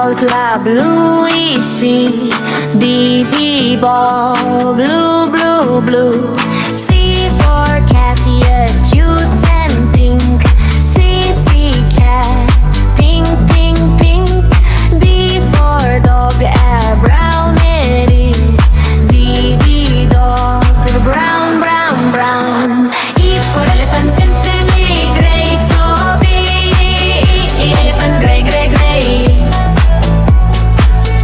ball club, blue C, B, B, ball, blue, blue, blue. C for cat, yeah, cute and pink. C, C, cat, pink, pink, pink. D for dog, brown it is. D, D, dog, brown, brown, brown. E for elephant, silly, gray, so big. Elephant, gray, gray, gray.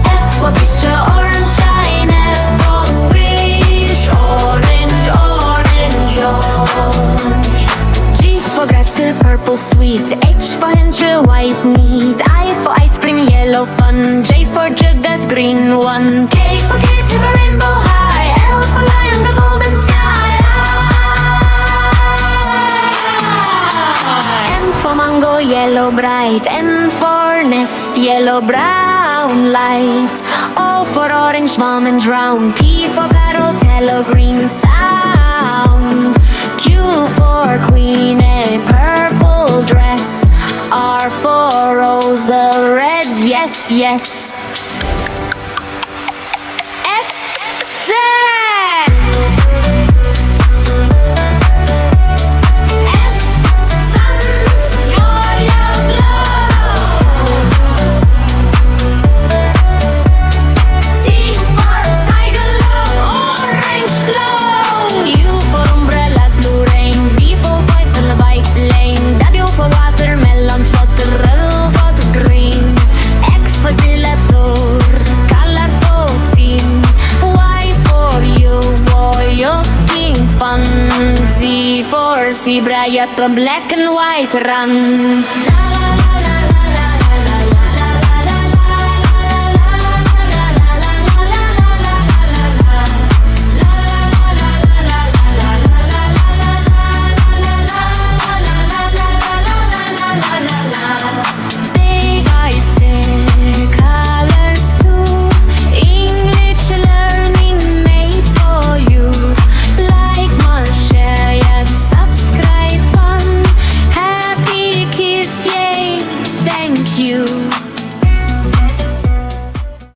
F for fish, orange shine. F for fish, orange, orange, orange. G for grape, still purple, sweet. H for hencher, white meat. I for ice cream, yellow fun. J for jug, that's green one. K for kite, to the rainbow high. L for lion, the golden sky. M for mango, yellow bright. N for nest, yellow brown light. O for orange, mom and drown. P for parrot, hello green sound. Q for queen, a purple dress. R for rose, the red, yes, yes. F, Z. S, suns, royal glow. T for tiger love, orange glow. U for umbrella, blue rain. V for voice, white lane. W for watermelon, water, water green. X for zelator, colorful scene. Y for you, boy, looking fun. Z for zebra, yep, black and white run.